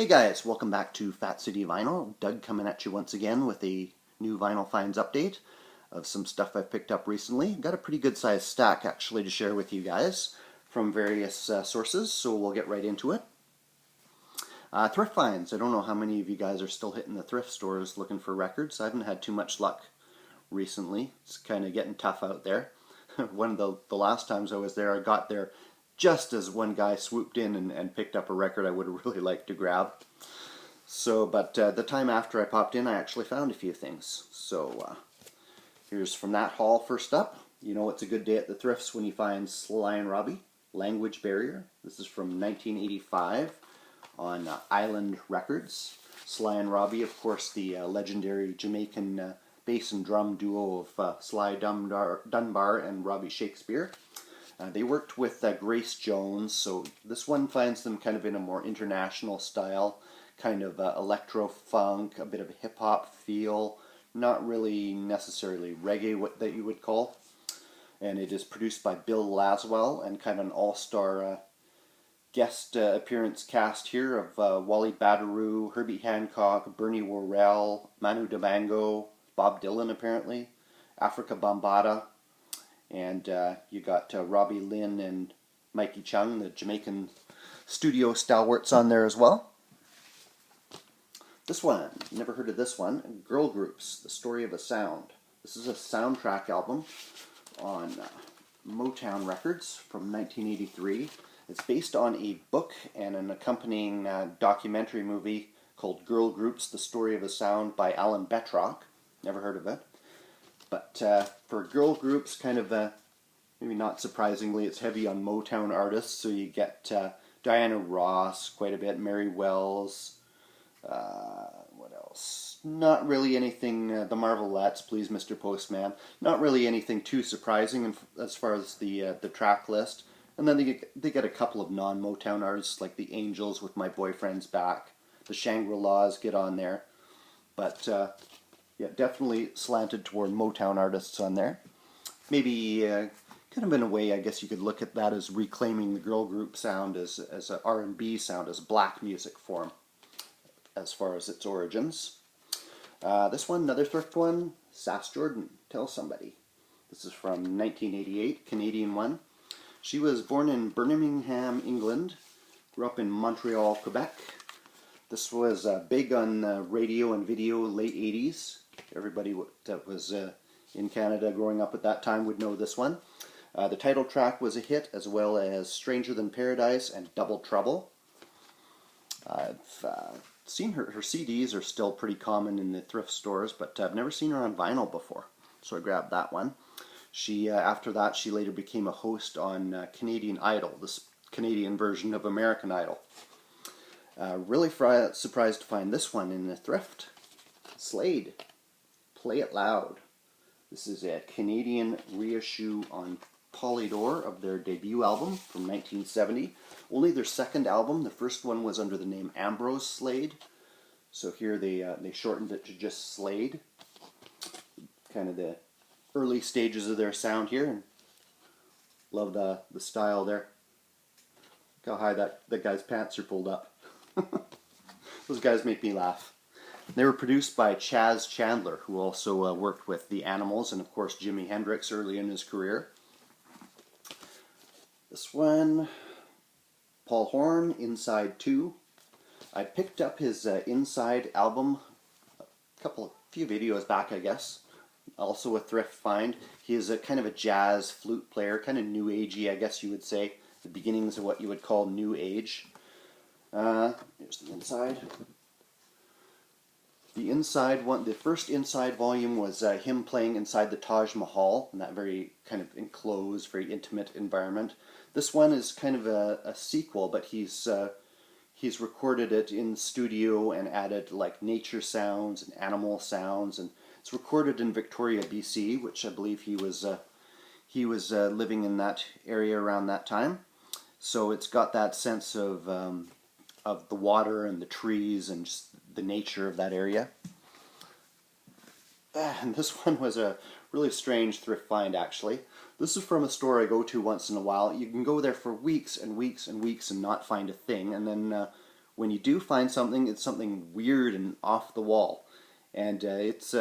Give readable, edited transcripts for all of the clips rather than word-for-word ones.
Hey guys, welcome back to Fat City Vinyl. Doug coming at you once again with a new Vinyl Finds update of some stuff I've picked up recently. Got a pretty good sized stack actually to share with you guys from various sources, so we'll get right into it. Thrift finds. I don't know how many of you guys are still hitting the thrift stores looking for records. I haven't had too much luck recently. It's kind of getting tough out there. One of the last times I was there, I got there just as one guy swooped in and picked up a record I would have really liked to grab. So, but the time after I popped in, I actually found a few things. So, here's from that haul first up. You know it's a good day at the thrifts when you find Sly and Robbie, Language Barrier. This is from 1985 on Island Records. Sly and Robbie, of course, the legendary Jamaican bass and drum duo of Sly Dunbar and Robbie Shakespeare. They worked with Grace Jones, so this one finds them kind of in a more international style, kind of electro-funk, a bit of a hip-hop feel, not really necessarily reggae that you would call. And it is produced by Bill Laswell and kind of an all-star guest appearance cast here of Wally Badarou, Herbie Hancock, Bernie Worrell, Manu Dibango, Bob Dylan apparently, Africa Bambaataa. And you got Robbie Lynn and Mikey Chung, the Jamaican studio stalwarts on there as well. This one, never heard of this one, Girl Groups, The Story of a Sound. This is a soundtrack album on Motown Records from 1983. It's based on a book and an accompanying documentary movie called Girl Groups, The Story of a Sound by Alan Betrock. Never heard of it. But for girl groups, kind of, maybe not surprisingly, it's heavy on Motown artists. So you get Diana Ross quite a bit, Mary Wells, what else? Not really anything, the Marvelettes, Please Mr. Postman. Not really anything too surprising as far as the track list. And then they get a couple of non-Motown artists like the Angels with My Boyfriend's Back. The Shangri-Las get on there. But yeah, definitely slanted toward Motown artists on there. Maybe kind of in a way, I guess you could look at that as reclaiming the girl group sound as an R&B sound, as black music form, as far as its origins. This one, another thrift one, SAS Jordan, Tell Somebody. This is from 1988, Canadian one. She was born in Birmingham, England, grew up in Montreal, Quebec. This was big on radio and video late 80s. Everybody that was in Canada growing up at that time would know this one. The title track was a hit, as well as Stranger Than Paradise and Double Trouble. I've seen her CDs are still pretty common in the thrift stores, but I've never seen her on vinyl before, so I grabbed that one. She after that, she later became a host on Canadian Idol, this Canadian version of American Idol. Really surprised to find this one in the thrift. Slade, Play It Loud. This is a Canadian reissue on Polydor of their debut album from 1970. Only their second album. The first one was under the name Ambrose Slade. So here they shortened it to just Slade. Kind of the early stages of their sound here. And love the style there. Look how high that guy's pants are pulled up. Those guys make me laugh. They were produced by Chaz Chandler, who also worked with the Animals and, of course, Jimi Hendrix early in his career. This one, Paul Horn, Inside 2. I picked up his Inside album a few videos back, I guess. Also a thrift find. He is a kind of a jazz flute player, kind of new agey, I guess you would say. The beginnings of what you would call new age. Here's the inside. The inside one, the first inside volume was him playing inside the Taj Mahal in that very kind of enclosed, very intimate environment. This one is kind of a sequel, but he's recorded it in studio and added like nature sounds and animal sounds, and it's recorded in Victoria, BC, which I believe he was living in that area around that time. So it's got that sense of the water and the trees and just the nature of that area. And this one was a really strange thrift find, actually. This is from a store I go to once in a while. You can go there for weeks and weeks and weeks and not find a thing, and then when you do find something, it's something weird and off the wall. And it's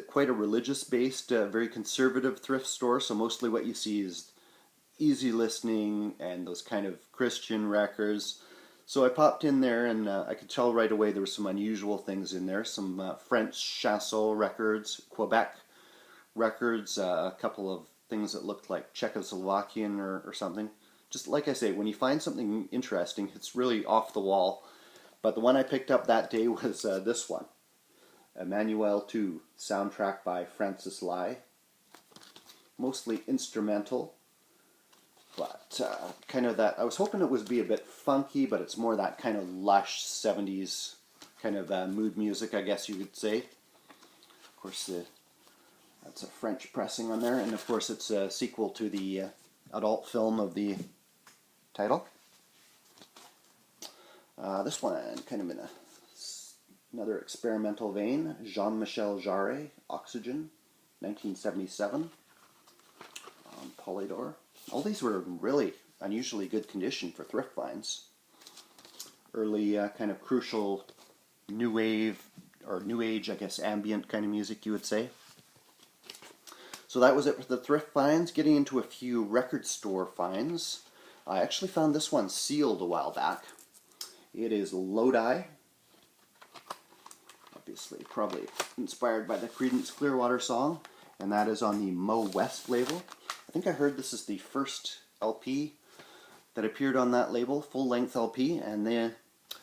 quite a religious-based, very conservative thrift store, so mostly what you see is easy listening and those kind of Christian records. So I popped in there, and I could tell right away there were some unusual things in there. Some French chansons records, Quebec records, a couple of things that looked like Czechoslovakian or something. Just like I say, when you find something interesting, it's really off the wall. But the one I picked up that day was this one, Emmanuel 2, soundtrack by Francis Lai. Mostly instrumental, but kind of that, I was hoping it would be a bit funky, but it's more that kind of lush 70s kind of mood music, I guess you could say. Of course, that's a French pressing on there, and of course it's a sequel to the adult film of the title. This one, kind of in another experimental vein, Jean-Michel Jarre, Oxygen, 1977, on Polydor. All these were in really unusually good condition for thrift finds. Early kind of crucial new wave, or new age, I guess, ambient kind of music you would say. So that was it for the thrift finds. Getting into a few record store finds. I actually found this one sealed a while back. It is Lodi. Obviously, probably inspired by the Creedence Clearwater song. And that is on the Mo West label. I think I heard this is the first LP that appeared on that label, full-length LP. And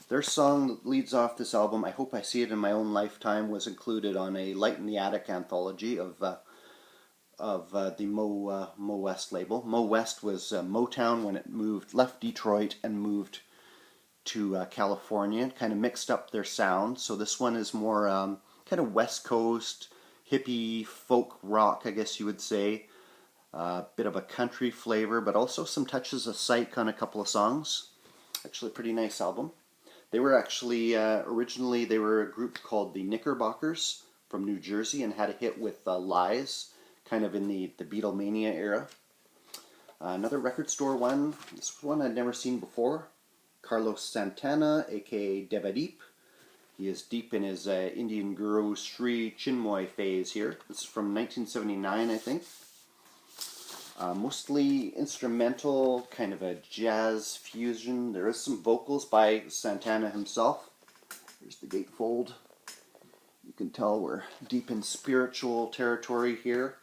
their song that leads off this album, I Hope I See It in My Own Lifetime, was included on a Light in the Attic anthology of the Mo West label. Mo West was Motown when it left Detroit and moved to California, kind of mixed up their sound. So this one is more kind of West Coast, hippie, folk rock, I guess you would say. Bit of a country flavor, but also some touches of psych on a couple of songs. Actually a pretty nice album. They were actually, originally they were a group called the Knickerbockers from New Jersey and had a hit with Lies, kind of in the Beatlemania era. Another record store one, this one I'd never seen before. Carlos Santana, aka Devadeep. He is deep in his Indian Guru Sri Chinmoy phase here. This is from 1979, I think. Mostly instrumental, kind of a jazz fusion. There is some vocals by Santana himself. Here's the gatefold. You can tell we're deep in spiritual territory here.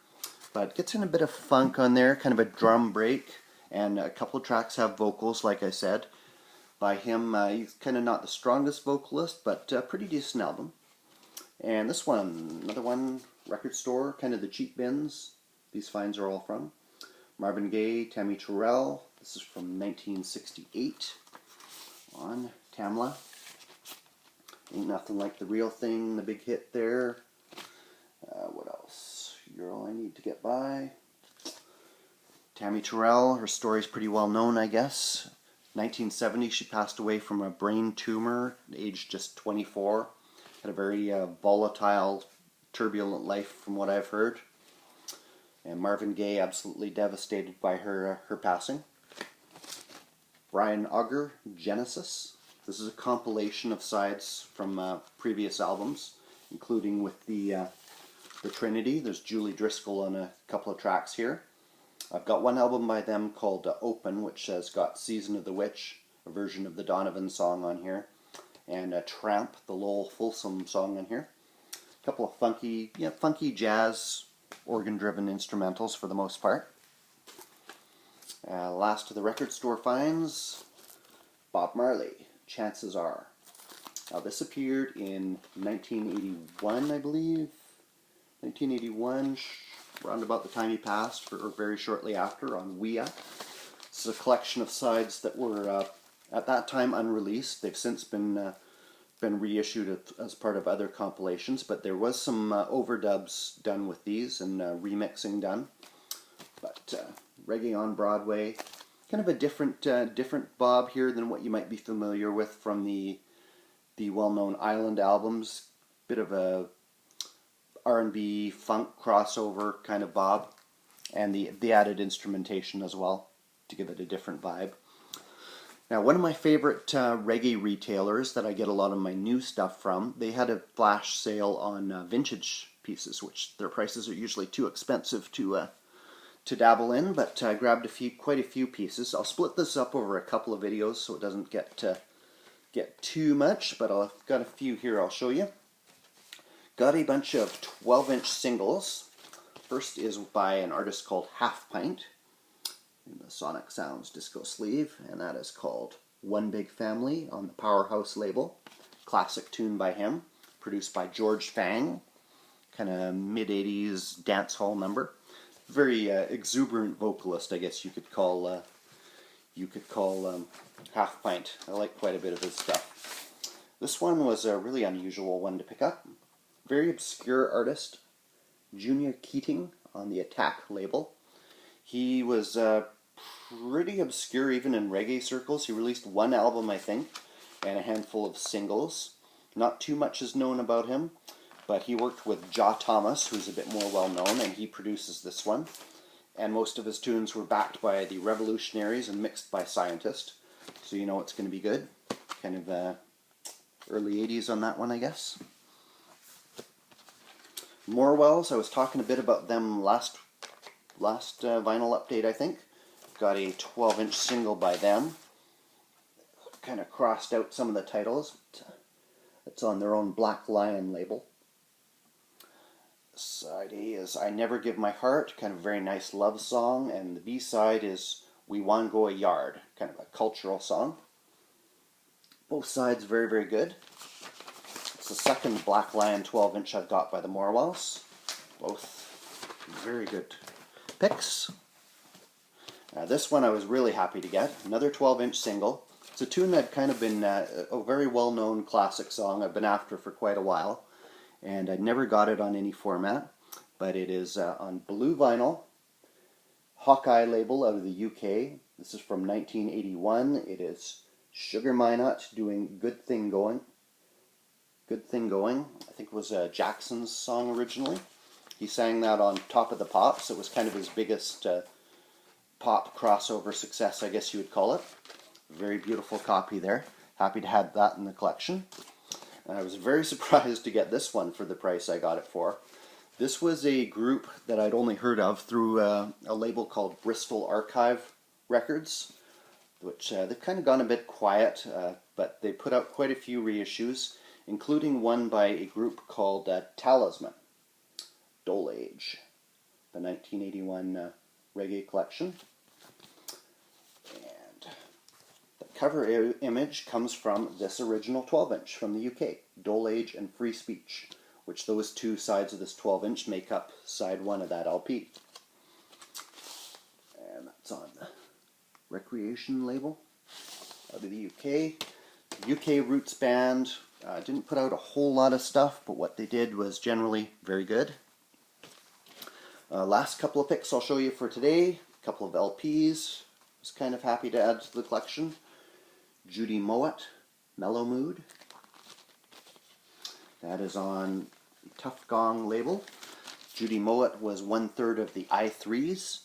But gets in a bit of funk on there, kind of a drum break. And a couple of tracks have vocals, like I said. By him, he's kind of not the strongest vocalist, but pretty decent album. And this one, another one, record store, kind of the cheap bins. These finds are all from. Marvin Gaye, Tammi Terrell. This is from 1968 on Tamla. Ain't Nothing Like the Real Thing, the big hit there. What else? You're All I Need to Get By. Tammi Terrell, her story's pretty well known, I guess. 1970, she passed away from a brain tumor, aged just 24. Had a very volatile, turbulent life from what I've heard. And Marvin Gaye absolutely devastated by her passing. Brian Auger, Genesis. This is a compilation of sides from previous albums, including with the Trinity. There's Julie Driscoll on a couple of tracks here. I've got one album by them called Open, which has got Season of the Witch, a version of the Donovan song on here, and Tramp, the Lowell Fulsom song on here. A couple of funky jazz, organ-driven instrumentals for the most part. Last of the record store finds, Bob Marley, Chances Are. Now this appeared in 1981, I believe. 1981, around about the time he passed, or very shortly after, on Wea. This is a collection of sides that were, at that time, unreleased. They've since been reissued as part of other compilations, but there was some overdubs done with these, and remixing done. But reggae on Broadway, kind of a different Bob here than what you might be familiar with from the well-known Island albums. Bit of a R&B funk crossover kind of Bob, and the added instrumentation as well to give it a different vibe. Now, one of my favorite reggae retailers that I get a lot of my new stuff from, they had a flash sale on vintage pieces, which their prices are usually too expensive to dabble in, but I grabbed quite a few pieces. I'll split this up over a couple of videos so it doesn't get too much, but I've got a few here I'll show you. Got a bunch of 12-inch singles. First is by an artist called Pint in the Sonic Sounds disco sleeve, and that is called One Big Family on the Powerhouse label. Classic tune by him, produced by George Fang, kind of mid-80s dance hall number. Very exuberant vocalist, I guess you could call Half Pint. I like quite a bit of his stuff. This one was a really unusual one to pick up. Very obscure artist, Junior Keating on the Attack label. He was pretty obscure even in reggae circles. He released one album, I think, and a handful of singles. Not too much is known about him, but he worked with Jah Thomas, who's a bit more well known, and he produces this one. And most of his tunes were backed by the Revolutionaries and mixed by Scientist, so you know it's going to be good. Kind of early 80s on that one, I guess. Morwells, I was talking a bit about them last vinyl update, I think. Got a 12-inch single by them. Kind of crossed out some of the titles. It's on their own Blackline label. Side A is I Never Give My Heart, kind of a very nice love song, and the B side is We Wan Go a Yard, kind of a cultural song. Both sides very, very good. It's the second Blackline 12-inch I've got by the Morwells. Both very good picks. This one I was really happy to get. Another 12-inch single. It's a tune that kind of been a very well-known classic song I've been after for quite a while. And I never got it on any format. But it is on blue vinyl. Hawkeye label out of the UK. This is from 1981. It is Sugar Minot doing Good Thing Going. Good Thing Going. I think it was Jackson's song originally. He sang that on Top of the Pops. It was kind of his biggest pop crossover success, I guess you would call it. Very beautiful copy there. Happy to have that in the collection. And I was very surprised to get this one for the price I got it for. This was a group that I'd only heard of through a label called Bristol Archive Records, which they've kind of gone a bit quiet, but they put out quite a few reissues, including one by a group called Talisman Doyle, the 1981 reggae collection. And the cover image comes from this original 12-inch from the UK, Doyle and Free Speech, which those two sides of this 12-inch make up side one of that LP. And that's on the Recreation label out of the UK. UK roots band. Didn't put out a whole lot of stuff, but what they did was generally very good. Last couple of picks I'll show you for today. A couple of LPs. Was kind of happy to add to the collection. Judy Mowatt, Mellow Mood. That is on Tough Gong label. Judy Mowatt was 1/3 of the I3s,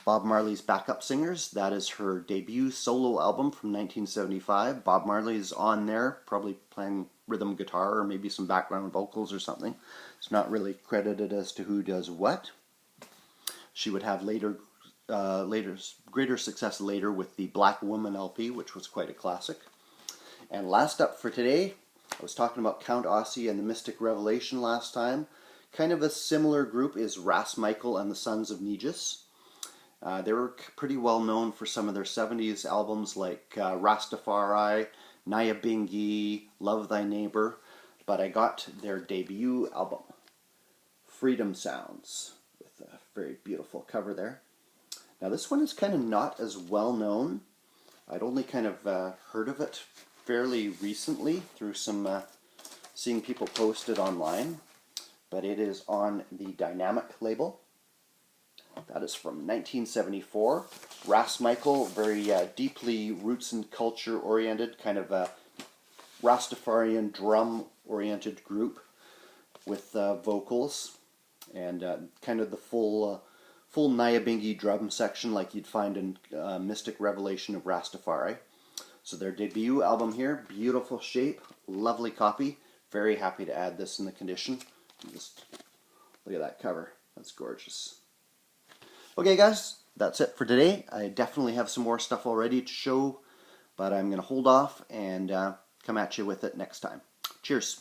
Bob Marley's backup singers. That is her debut solo album from 1975. Bob Marley is on there, probably playing rhythm guitar or maybe some background vocals or something. It's not really credited as to who does what. She would have greater success later with the Black Woman LP, which was quite a classic. And last up for today, I was talking about Count Ossie and the Mystic Revelation last time. Kind of a similar group is Wrasse Michael and the Sons of Negus. They were pretty well known for some of their 70s albums like Rastafari, Naya Bingi, Love Thy Neighbor, but I got their debut album, Freedom Sounds, with a very beautiful cover there. Now this one is kind of not as well known. I'd only kind of heard of it fairly recently through some seeing people post it online, but it is on the Dynamic label. That is from 1974. Wrasse Michael, very deeply roots and culture oriented, kind of a Rastafarian drum oriented group with vocals and kind of the full Naya Bingi drum section like you'd find in Mystic Revelation of Rastafari. So their debut album here, beautiful shape, lovely copy. Very happy to add this in the condition. Just look at that cover. That's gorgeous. Okay guys, that's it for today. I definitely have some more stuff already to show, but I'm going to hold off and come at you with it next time. Cheers.